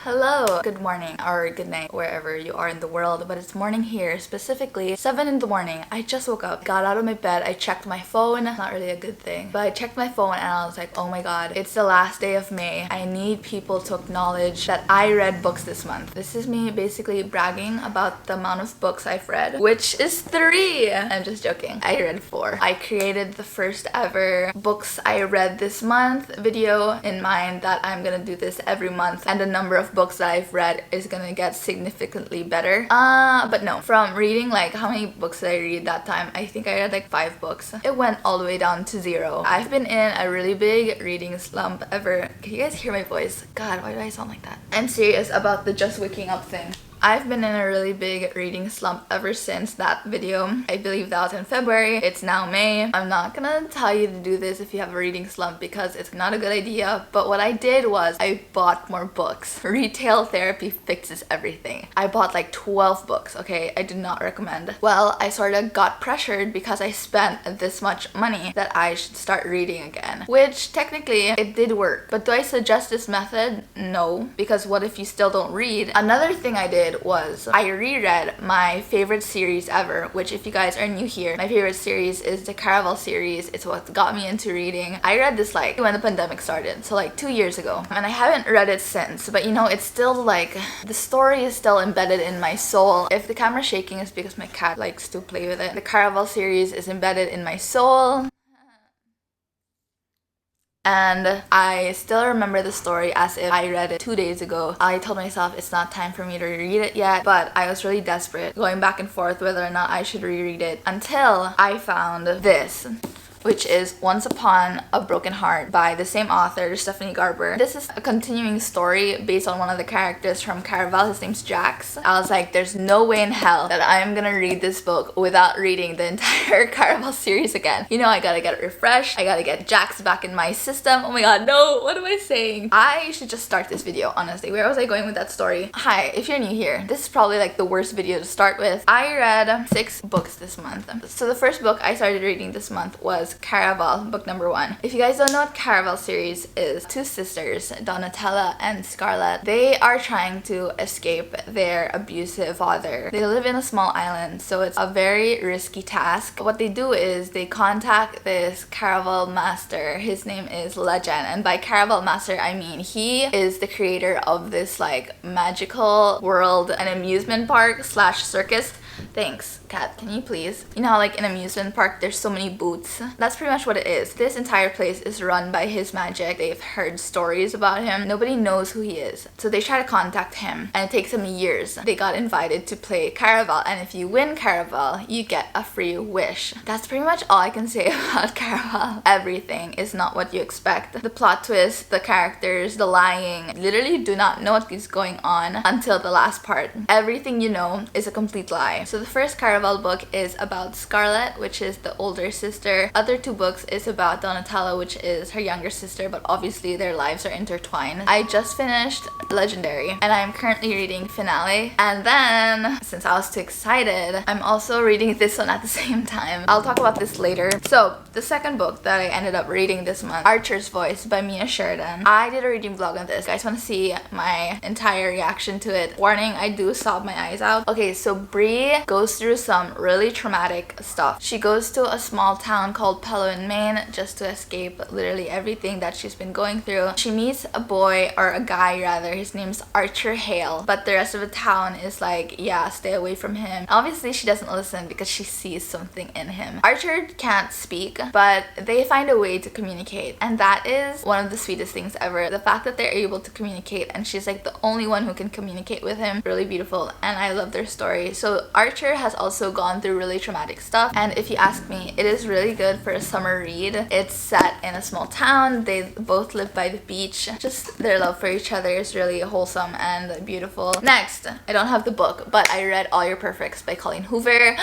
Hello, good morning or good night wherever you are in the world, but it's morning here, specifically 7 in the morning. I just woke up, got out of my bed, I checked my phone, not really a good thing, but I checked my phone and I was like, oh my god, it's the last day of May. I need people to acknowledge that I read books this month. This is me basically bragging about the amount of books I've read, which is 3! I'm just joking. I read 4. I created the first ever books I read this month video in mind that I'm gonna do this every month, and the number of books that I've read is gonna get significantly better. But no, from reading, like, how many books did I read that time? I think I read like 5 books. It went all the way down to 0. I've been in a really big reading slump ever. Can you guys hear my voice? God, why do I sound like that? I'm serious about the just waking up thing. I've been in a really big reading slump ever since that video. I believe that was in February. It's now May. I'm not gonna tell you to do this if you have a reading slump because it's not a good idea, but what I did was I bought more books. Retail therapy fixes everything. I bought like 12 books, okay? I do not recommend. Well, I sort of got pressured because I spent this much money that I should start reading again, which technically it did work. But do I suggest this method? No, because what if you still don't read? Another thing I did was I reread my favorite series ever, which if you guys are new here, my favorite series is the Caraval series. It's what got me into reading. I read this like when the pandemic started, so like 2 years ago, and I haven't read it since, but you know, it's still like the story is still embedded in my soul. If the camera's shaking, it's because my cat likes to play with it. The Caraval series is embedded in my soul. And I still remember the story as if I read it 2 days ago. I told myself it's not time for me to reread it yet, but I was really desperate, going back and forth whether or not I should reread it until I found this, which is Once Upon a Broken Heart by the same author, Stephanie Garber. This is a continuing story based on one of the characters from Caraval. His name's Jax. I was like, there's no way in hell that I'm gonna read this book without reading the entire Caraval series again. You know, I gotta get it refreshed. I gotta get Jax back in my system. Oh my god, no, what am I saying? I should just start this video, honestly. Where was I going with that story? Hi, if you're new here, this is probably like the worst video to start with. I read 6 books this month. So the first book I started reading this month was Caraval, book number 1. If you guys don't know what Caraval series is, 2 sisters, Donatella and Scarlett, they are trying to escape their abusive father. They live in a small island, so it's a very risky task. What they do is they contact this Caraval master. His name is Legend, and by Caraval master I mean he is the creator of this like magical world, an amusement park slash circus. Thanks, cat, can you please? You know how like in amusement park there's so many booths? That's pretty much what it is. This entire place is run by his magic. They've heard stories about him. Nobody knows who he is. So they try to contact him and it takes them years. They got invited to play Caraval, and if you win Caraval, you get a free wish. That's pretty much all I can say about Caraval. Everything is not what you expect. The plot twist, the characters, the lying, literally do not know what is going on until the last part. Everything you know is a complete lie. So the first Caraval book is about Scarlett, which is the older sister. Other 2 books is about Donatella, which is her younger sister, but obviously their lives are intertwined. I just finished Legendary and I'm currently reading Finale, and then since I was too excited, I'm also reading this one at the same time. I'll talk about this later. So the second book that I ended up reading this month, Archer's Voice by Mia Sheridan. I did a reading vlog on this. You guys want to see my entire reaction to it? Warning, I do sob my eyes out. Okay, so Bree goes through some really traumatic stuff. She goes to a small town called Pelham, Maine, just to escape literally everything that she's been going through. She meets a boy, or a guy rather, his name's Archer Hale, but the rest of the town is like, yeah, stay away from him. Obviously she doesn't listen because she sees something in him. Archer can't speak, but they find a way to communicate, and that is one of the sweetest things ever. The fact that they're able to communicate and she's like the only one who can communicate with him, really beautiful, and I love their story. So Archer has also gone through really traumatic stuff, and if you ask me, it is really good for a summer read. It's set in a small town. They both live by the beach. Just their love for each other is really wholesome and beautiful. Next, I don't have the book, but I read All Your Perfects by Colleen Hoover.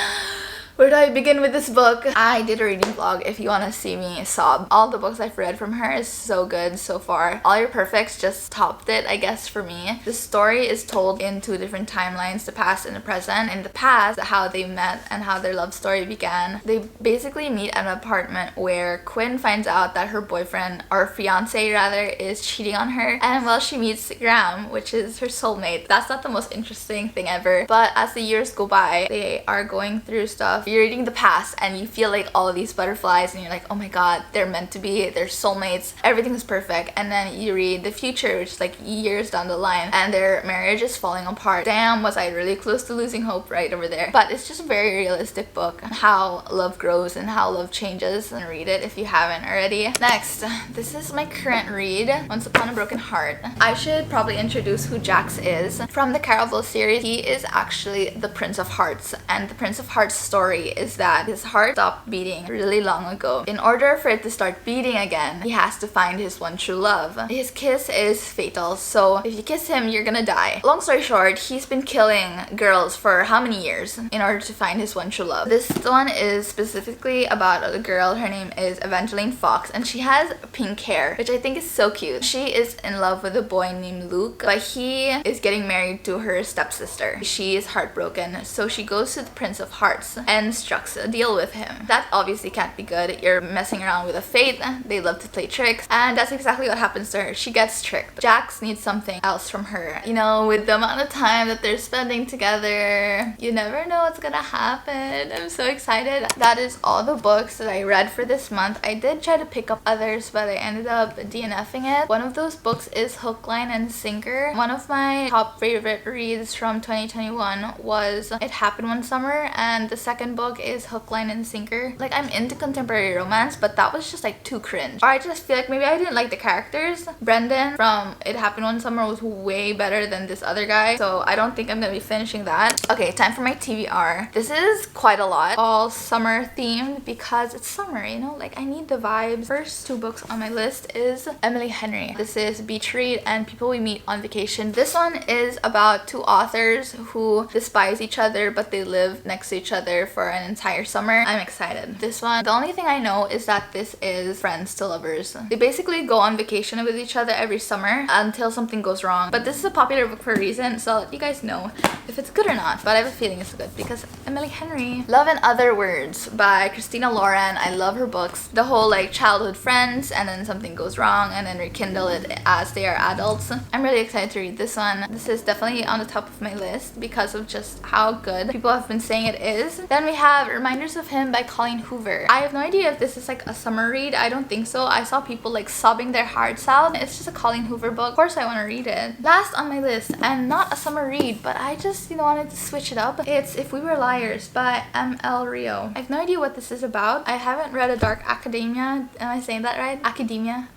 Where do I begin with this book? I did a reading vlog if you want to see me sob. All the books I've read from her is so good so far. All Your Perfects just topped it, I guess, for me. The story is told in two different timelines, the past and the present. In the past, how they met and how their love story began. They basically meet at an apartment where Quinn finds out that her boyfriend, or fiance rather, is cheating on her. And well, she meets Graham, which is her soulmate. That's not the most interesting thing ever. But as the years go by, they are going through stuff. You're reading the past and you feel like all of these butterflies and you're like, oh my god, they're meant to be, they're soulmates, everything's perfect. And then you read the future, which is like years down the line, and their marriage is falling apart. Damn, was I really close to losing hope right over there. But it's just a very realistic book, how love grows and how love changes, and read it if you haven't already. Next, this is my current read, Once Upon a Broken Heart. I should probably introduce who Jax is. From the Caraval series, he is actually the Prince of Hearts, and the Prince of Hearts story is that his heart stopped beating really long ago. In order for it to start beating again, he has to find his one true love. His kiss is fatal, so if you kiss him, you're gonna die. Long story short, he's been killing girls for how many years in order to find his one true love. This one is specifically about a girl. Her name is Evangeline Fox, and she has pink hair, which I think is so cute. She is in love with a boy named Luke, but he is getting married to her stepsister. She is heartbroken, so she goes to the Prince of Hearts and strikes a deal with him. That obviously can't be good. You're messing around with a fate. They love to play tricks, and that's exactly what happens to her. She gets tricked. Jax needs something else from her. You know, with the amount of time that they're spending together, you never know what's gonna happen. I'm so excited. That is all the books that I read for this month. I did try to pick up others, but I ended up DNFing it. One of those books is Hook, Line, and Sinker. One of my top favorite reads from 2021 was It Happened One Summer, and the second book is Hook, Line, and Sinker. Like, I'm into contemporary romance, but that was just like too cringe. Or I just feel like maybe I didn't like the characters. Brendan from It Happened One Summer was way better than this other guy, so I don't think I'm gonna be finishing that. Okay, time for my TBR. This is quite a lot, all summer themed because it's summer, you know, like I need the vibes. First two books on my list is Emily Henry. This is Beach Read and People We Meet on Vacation. This one is about two authors who despise each other, but they live next to each other for an entire summer. I'm excited. This one, the only thing I know is that this is friends to lovers. They basically go on vacation with each other every summer until something goes wrong. But this is a popular book for a reason, so I'll let you guys know if it's good or not. But I have a feeling it's good because Emily Henry. Love and Other Words by Christina Lauren. I love her books. The whole like childhood friends and then something goes wrong and then rekindle it as they are adults. I'm really excited to read this one. This is definitely on the top of my list because of just how good people have been saying it is. Then we have Reminders of Him by Colleen Hoover. I have no idea if this is like a summer read. I don't think so. I saw people like sobbing their hearts out. It's just a Colleen Hoover book. Of course I want to read it. Last on my list, and not a summer read, but I just, you know, wanted to switch it up. It's If We Were Liars by M.L. Rio. I have no idea what this is about. I haven't read A Dark Academia. Am I saying that right? Academia.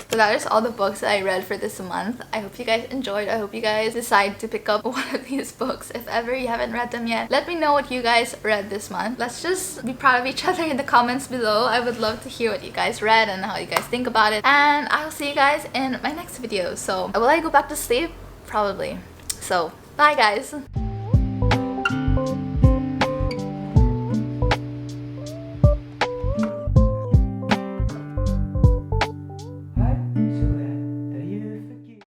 So that is all the books that I read for this month. I hope you guys enjoyed. I hope you guys decide to pick up one of these books if ever you haven't read them yet. Let me know what you guys read this month. Let's just be proud of each other in the comments below. I would love to hear what you guys read and how you guys think about it. And I'll see you guys in my next video. So will I go back to sleep? Probably. So bye guys.